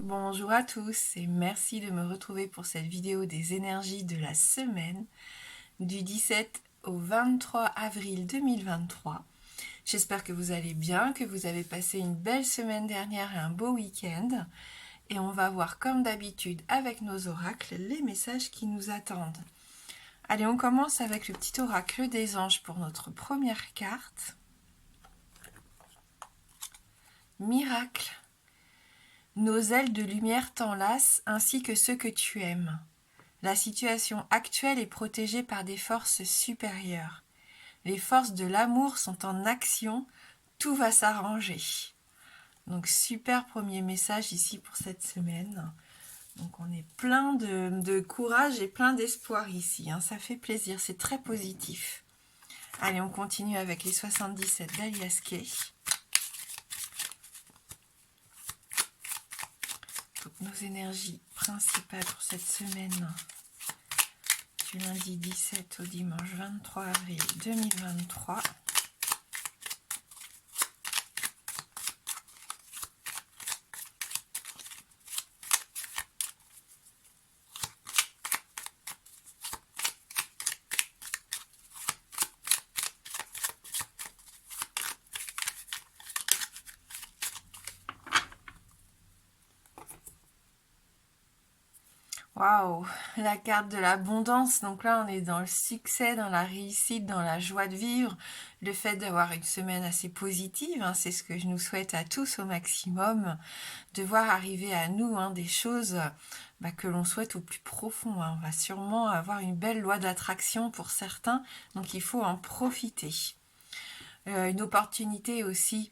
Bonjour à tous et merci de me retrouver pour cette vidéo des énergies de la semaine du 17 au 23 avril 2023. J'espère que vous allez bien, que vous avez passé une belle semaine dernière et un beau week-end. Et on va voir comme d'habitude avec nos oracles les messages qui nous attendent. Allez, on commence avec le petit oracle des anges pour notre première carte. Miracle. Nos ailes de lumière t'enlacent ainsi que ceux que tu aimes. La situation actuelle est protégée par des forces supérieures. Les forces de l'amour sont en action, tout va s'arranger. Donc super premier message ici pour cette semaine. Donc on est plein de courage et plein d'espoir ici, hein. Ça fait plaisir, c'est très positif. Allez, on continue avec les 77 d'Alias Kay. Toutes nos énergies principales pour cette semaine. Du lundi 17 au dimanche 23 avril 2023. Waouh, la carte de l'abondance. Donc là, on est dans le succès, dans la réussite, dans la joie de vivre. Le fait d'avoir une semaine assez positive, hein, c'est ce que je nous souhaite à tous au maximum. De voir arriver à nous des choses que l'on souhaite au plus profond. On va sûrement avoir une belle loi d'attraction pour certains, donc il faut en profiter. Une opportunité aussi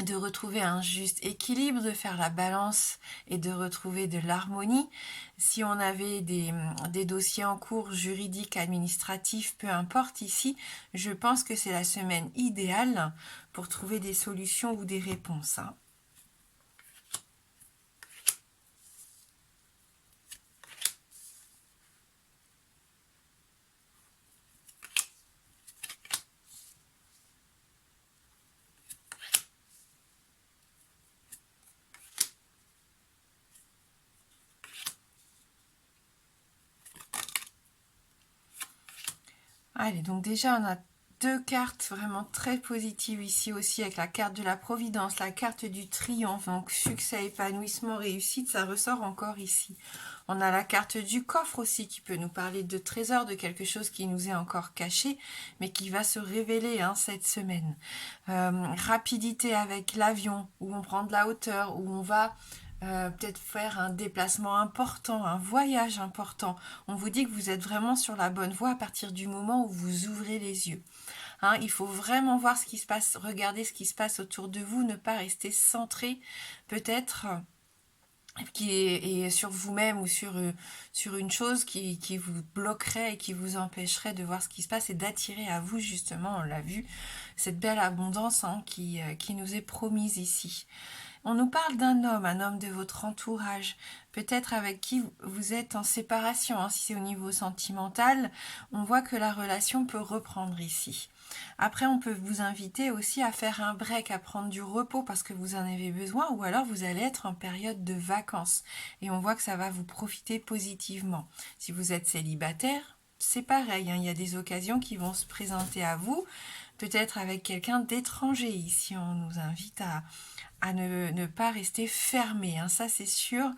de retrouver un juste équilibre, de faire la balance et de retrouver de l'harmonie. Si on avait des dossiers en cours juridiques, administratifs, peu importe ici, je pense que c'est la semaine idéale pour trouver des solutions ou des réponses. Allez, donc déjà on a deux cartes vraiment très positives ici aussi, avec la carte de la Providence, la carte du triomphe, donc succès, épanouissement, réussite, ça ressort encore ici. On a la carte du coffre aussi qui peut nous parler de trésors, de quelque chose qui nous est encore caché, mais qui va se révéler cette semaine. Rapidité avec l'avion, où on prend de la hauteur, où on va peut-être faire un déplacement important, un voyage important. On vous dit que vous êtes vraiment sur la bonne voie à partir du moment où vous ouvrez les yeux. Il faut vraiment voir ce qui se passe, regarder ce qui se passe autour de vous, ne pas rester centré peut-être sur vous-même ou sur une chose qui vous bloquerait et qui vous empêcherait de voir ce qui se passe et d'attirer à vous justement, on l'a vu, cette belle abondance qui nous est promise ici. On nous parle d'un homme, un homme de votre entourage, peut-être avec qui vous êtes en séparation. Si c'est au niveau sentimental, on voit que la relation peut reprendre ici. Après, on peut vous inviter aussi à faire un break, à prendre du repos parce que vous en avez besoin, ou alors vous allez être en période de vacances. Et on voit que ça va vous profiter positivement. Si vous êtes célibataire, c'est pareil, il y a des occasions qui vont se présenter à vous, peut-être avec quelqu'un d'étranger. Ici, on nous invite à ne pas rester fermé, ça c'est sûr,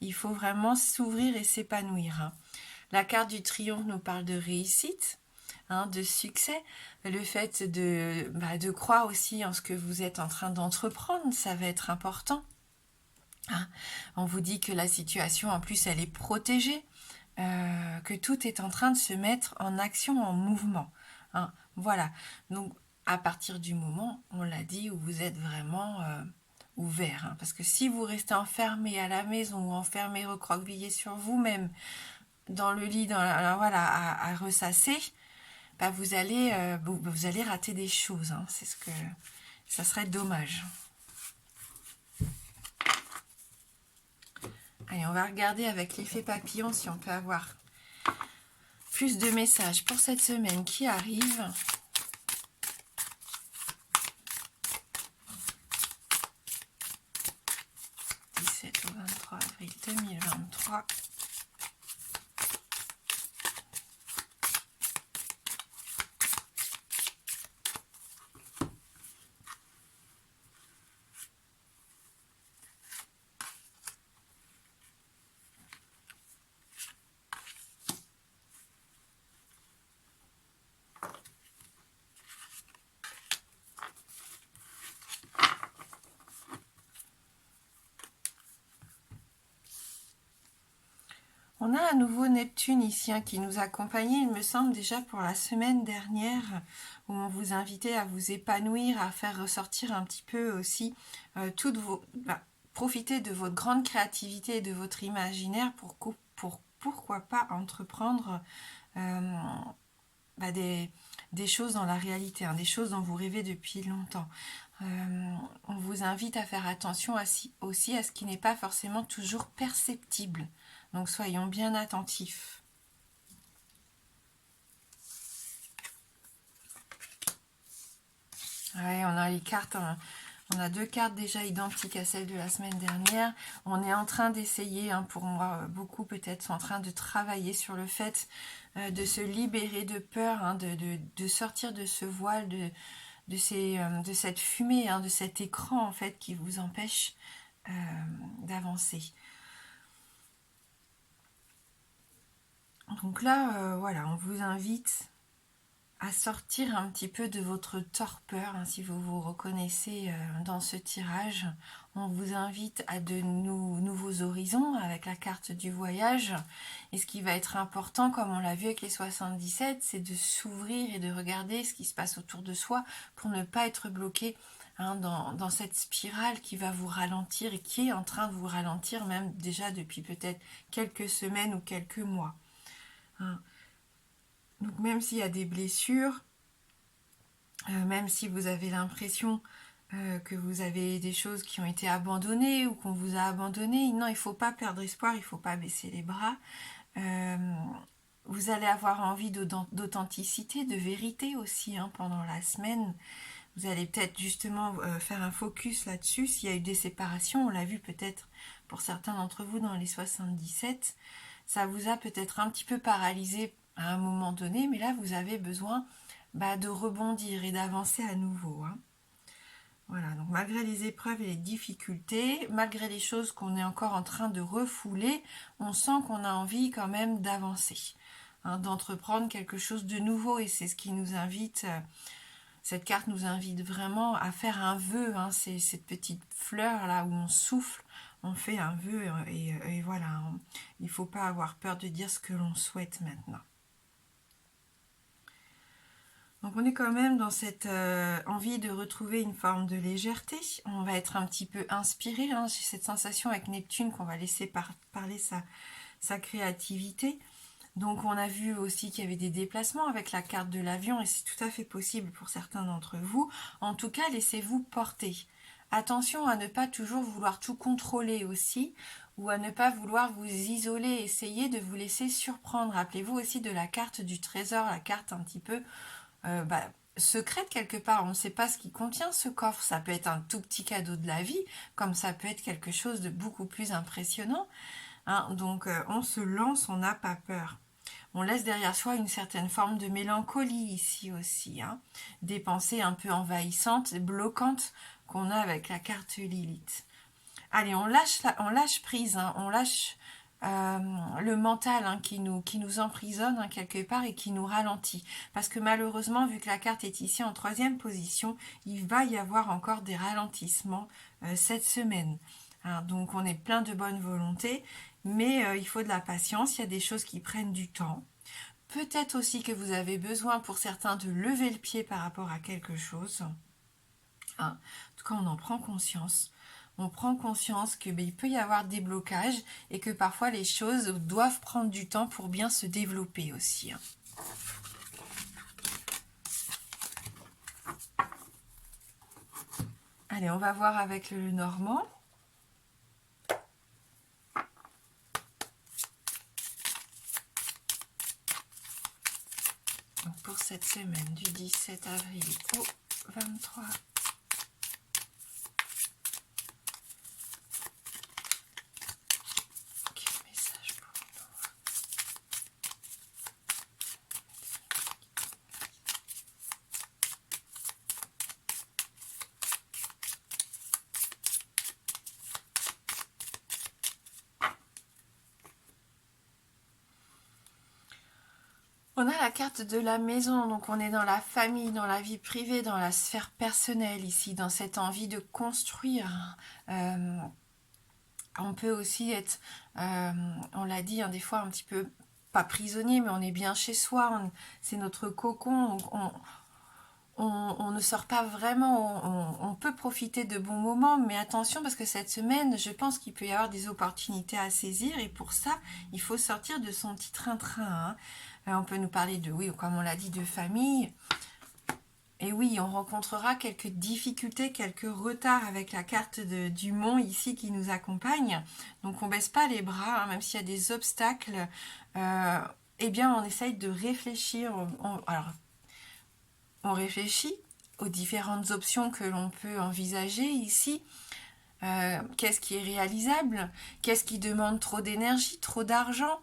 il faut vraiment s'ouvrir et s'épanouir. La carte du triomphe nous parle de réussite, de succès, le fait de croire aussi en ce que vous êtes en train d'entreprendre, ça va être important. On vous dit que la situation en plus elle est protégée, que tout est en train de se mettre en action, en mouvement. Voilà, donc à partir du moment, on l'a dit, où vous êtes vraiment ouvert. Parce que si vous restez enfermé à la maison ou enfermé, recroquevillé sur vous-même, dans le lit, à ressasser, vous allez rater des choses. C'est ce que ça serait dommage. Allez, on va regarder avec l'effet papillon si on peut avoir plus de messages pour cette semaine qui arrive. 17 au 23 avril 2023. On a un nouveau Neptune ici qui nous accompagnait, il me semble, déjà pour la semaine dernière, où on vous invitait à vous épanouir, à faire ressortir un petit peu aussi toutes vos... profiter de votre grande créativité et de votre imaginaire pour pourquoi pas entreprendre des choses dans la réalité, des choses dont vous rêvez depuis longtemps. On vous invite à faire attention aussi à ce qui n'est pas forcément toujours perceptible. Donc soyons bien attentifs. Ouais, on a les cartes, on a 2 cartes déjà identiques à celles de la semaine dernière. On est en train d'essayer, pour moi, beaucoup peut-être sont en train de travailler sur le fait de se libérer de peur, de sortir de ce voile, de cette fumée, de cet écran en fait qui vous empêche d'avancer. Donc là, voilà, on vous invite à sortir un petit peu de votre torpeur, si vous vous reconnaissez dans ce tirage. On vous invite à de nouveaux horizons avec la carte du voyage. Et ce qui va être important, comme on l'a vu avec les 77, c'est de s'ouvrir et de regarder ce qui se passe autour de soi pour ne pas être bloqué dans cette spirale qui va vous ralentir et qui est en train de vous ralentir même déjà depuis peut-être quelques semaines ou quelques mois. Donc même s'il y a des blessures, même si vous avez l'impression que vous avez des choses qui ont été abandonnées ou qu'on vous a abandonné, non, il ne faut pas perdre espoir, il ne faut pas baisser les bras. Vous allez avoir envie d'authenticité, de vérité aussi pendant la semaine. Vous allez peut-être justement faire un focus là-dessus. S'il y a eu des séparations, on l'a vu peut-être pour certains d'entre vous dans les 77, ça vous a peut-être un petit peu paralysé à un moment donné, mais là vous avez besoin de rebondir et d'avancer à nouveau. Voilà, donc malgré les épreuves et les difficultés, malgré les choses qu'on est encore en train de refouler, on sent qu'on a envie quand même d'avancer, d'entreprendre quelque chose de nouveau, et c'est ce qui nous invite, cette carte nous invite vraiment à faire un vœu, c'est cette petite fleur là où on souffle, on fait un vœu, et voilà, il ne faut pas avoir peur de dire ce que l'on souhaite maintenant. Donc on est quand même dans cette envie de retrouver une forme de légèreté. On va être un petit peu inspiré. J'ai cette sensation avec Neptune qu'on va laisser parler sa créativité. Donc on a vu aussi qu'il y avait des déplacements avec la carte de l'avion, et c'est tout à fait possible pour certains d'entre vous. En tout cas, laissez-vous porter. Attention à ne pas toujours vouloir tout contrôler aussi, ou à ne pas vouloir vous isoler. Essayez de vous laisser surprendre. Rappelez-vous aussi de la carte du trésor, la carte un petit peu secrète quelque part. On ne sait pas ce qui contient ce coffre. Ça peut être un tout petit cadeau de la vie, comme ça peut être quelque chose de beaucoup plus impressionnant. Donc on se lance, on n'a pas peur. On laisse derrière soi une certaine forme de mélancolie ici aussi, des pensées un peu envahissantes, bloquantes qu'on a avec la carte Lilith. Allez, on lâche prise, on lâche le mental qui nous emprisonne quelque part et qui nous ralentit. Parce que malheureusement, vu que la carte est ici en 3e position, il va y avoir encore des ralentissements cette semaine. Donc on est plein de bonne volonté, mais il faut de la patience, il y a des choses qui prennent du temps. Peut-être aussi que vous avez besoin pour certains de lever le pied par rapport à quelque chose. En tout cas, on en prend conscience. On prend conscience qu'il peut y avoir des blocages et que parfois les choses doivent prendre du temps pour bien se développer aussi. Allez, on va voir avec le Normand. Donc pour cette semaine du 17 avril au 23 On a la carte de la maison, donc on est dans la famille, dans la vie privée, dans la sphère personnelle ici, dans cette envie de construire. On peut aussi être, on l'a dit, hein, des fois un petit peu, pas prisonnier, mais on est bien chez soi, c'est notre cocon, on ne sort pas vraiment, on peut profiter de bons moments, mais attention parce que cette semaine, je pense qu'il peut y avoir des opportunités à saisir et pour ça, il faut sortir de son petit train-train. On peut nous parler de, oui, comme on l'a dit, de famille. Et oui, on rencontrera quelques difficultés, quelques retards avec la carte du mont ici qui nous accompagne. Donc on baisse pas les bras, hein, même s'il y a des obstacles. Eh bien, on essaye de réfléchir. Alors, on réfléchit aux différentes options que l'on peut envisager ici. Qu'est-ce qui est réalisable? Qu'est-ce qui demande trop d'énergie, trop d'argent,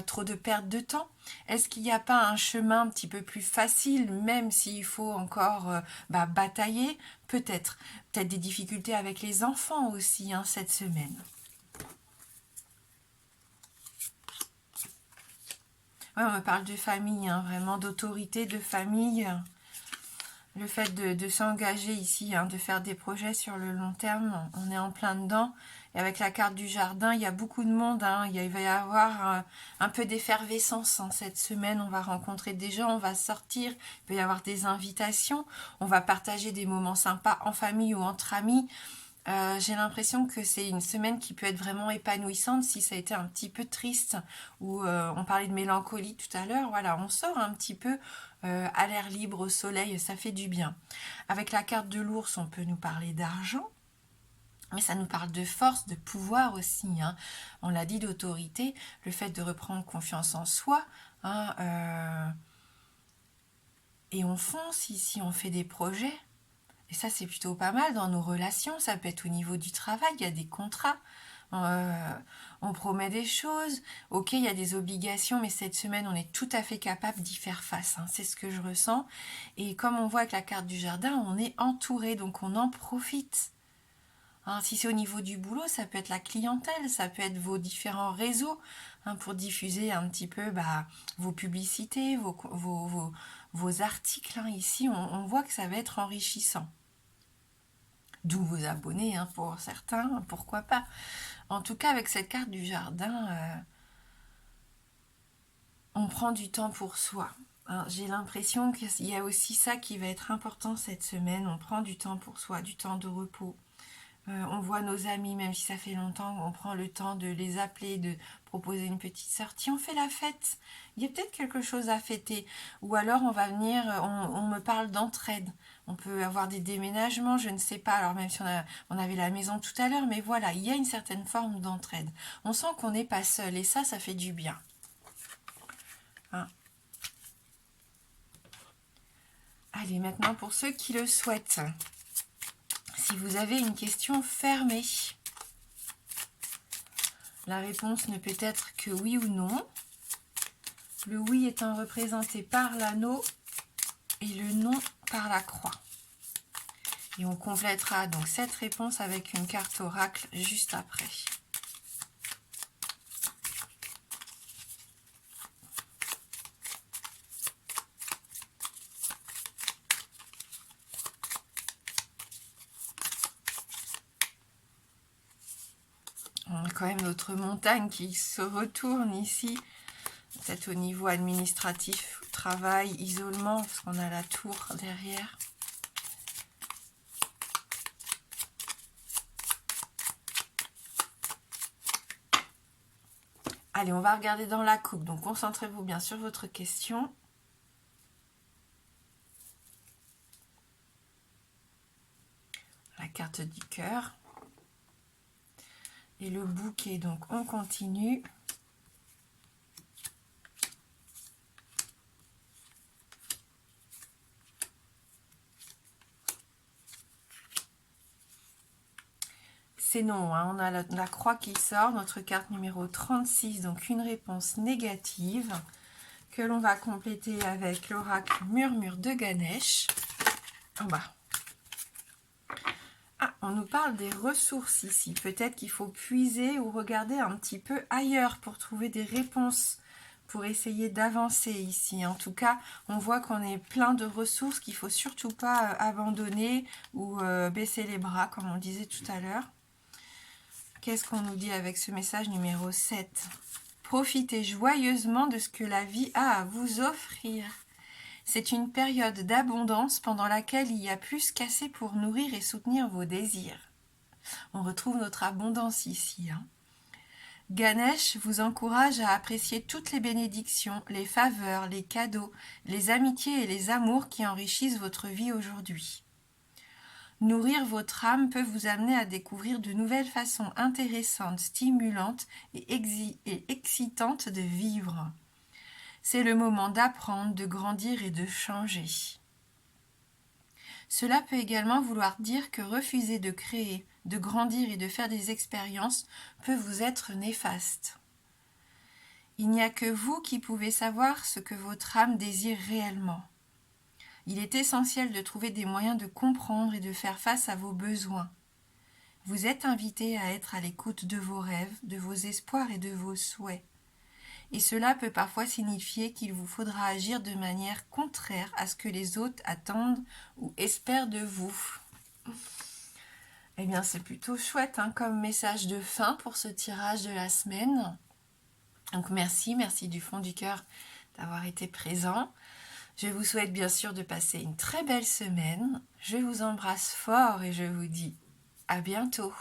trop de perte de temps? Est-ce qu'il n'y a pas un chemin un petit peu plus facile, même s'il faut encore batailler? Peut-être. Peut-être des difficultés avec les enfants aussi, hein, cette semaine. Ouais, on me parle de famille, hein, vraiment d'autorité, de famille. Le fait de s'engager ici, hein, de faire des projets sur le long terme, on est en plein dedans. Et avec la carte du jardin, il y a beaucoup de monde. Hein, il va y avoir un peu d'effervescence, hein, cette semaine. On va rencontrer des gens, on va sortir. Il peut y avoir des invitations. On va partager des moments sympas en famille ou entre amis. J'ai l'impression que c'est une semaine qui peut être vraiment épanouissante si ça a été un petit peu triste ou on parlait de mélancolie tout à l'heure. Voilà, on sort un petit peu à l'air libre, au soleil, ça fait du bien. Avec la carte de l'ours, on peut nous parler d'argent, mais ça nous parle de force, de pouvoir aussi. Hein. On l'a dit, d'autorité, le fait de reprendre confiance en soi. Hein, et on fonce ici, on fait des projets. Et ça, c'est plutôt pas mal dans nos relations. Ça peut être au niveau du travail, il y a des contrats. On promet des choses. Ok, il y a des obligations, mais cette semaine, on est tout à fait capable d'y faire face. Hein. C'est ce que je ressens. Et comme on voit avec la carte du jardin, on est entouré, donc on en profite. Hein, si c'est au niveau du boulot, ça peut être la clientèle, ça peut être vos différents réseaux, hein, pour diffuser un petit peu vos publicités, vos articles. Hein. Ici, on voit que ça va être enrichissant. D'où vos abonnés, hein, pour certains, pourquoi pas. En tout cas, avec cette carte du jardin, on prend du temps pour soi. Hein. J'ai l'impression qu'il y a aussi ça qui va être important cette semaine. On prend du temps pour soi, du temps de repos. On voit nos amis, même si ça fait longtemps, on prend le temps de les appeler, de proposer une petite sortie. On fait la fête. Il y a peut-être quelque chose à fêter. Ou alors on va venir, on me parle d'entraide. On peut avoir des déménagements, je ne sais pas. Alors même si on avait la maison tout à l'heure, mais voilà, il y a une certaine forme d'entraide. On sent qu'on n'est pas seul et ça fait du bien. Hein. Allez, maintenant pour ceux qui le souhaitent. Si vous avez une question fermée, la réponse ne peut être que oui ou non. Le oui étant représenté par l'anneau et le non par la croix. Et on complétera donc cette réponse avec une carte oracle juste après. On a quand même notre montagne qui se retourne ici, peut-être au niveau administratif, travail, isolement, parce qu'on a la tour derrière. Allez, on va regarder dans la coupe, donc concentrez-vous bien sur votre question. La carte du cœur. Et le bouquet, donc on continue. C'est non, hein, on a la croix qui sort, notre carte numéro 36, donc une réponse négative que l'on va compléter avec l'oracle Murmure de Ganesh. En bas. Ah, on nous parle des ressources ici. Peut-être qu'il faut puiser ou regarder un petit peu ailleurs pour trouver des réponses pour essayer d'avancer ici. En tout cas, on voit qu'on est plein de ressources qu'il ne faut surtout pas abandonner ou baisser les bras, comme on disait tout à l'heure. Qu'est-ce qu'on nous dit avec ce message numéro 7? Profitez joyeusement de ce que la vie a à vous offrir. C'est une période d'abondance pendant laquelle il y a plus qu'assez pour nourrir et soutenir vos désirs. On retrouve notre abondance ici. Ganesh vous encourage à apprécier toutes les bénédictions, les faveurs, les cadeaux, les amitiés et les amours qui enrichissent votre vie aujourd'hui. Nourrir votre âme peut vous amener à découvrir de nouvelles façons intéressantes, stimulantes et excitantes de vivre. C'est le moment d'apprendre, de grandir et de changer. Cela peut également vouloir dire que refuser de créer, de grandir et de faire des expériences peut vous être néfaste. Il n'y a que vous qui pouvez savoir ce que votre âme désire réellement. Il est essentiel de trouver des moyens de comprendre et de faire face à vos besoins. Vous êtes invité à être à l'écoute de vos rêves, de vos espoirs et de vos souhaits. Et cela peut parfois signifier qu'il vous faudra agir de manière contraire à ce que les autres attendent ou espèrent de vous. Eh bien, c'est plutôt chouette comme message de fin pour ce tirage de la semaine. Donc merci du fond du cœur d'avoir été présent. Je vous souhaite bien sûr de passer une très belle semaine. Je vous embrasse fort et je vous dis à bientôt.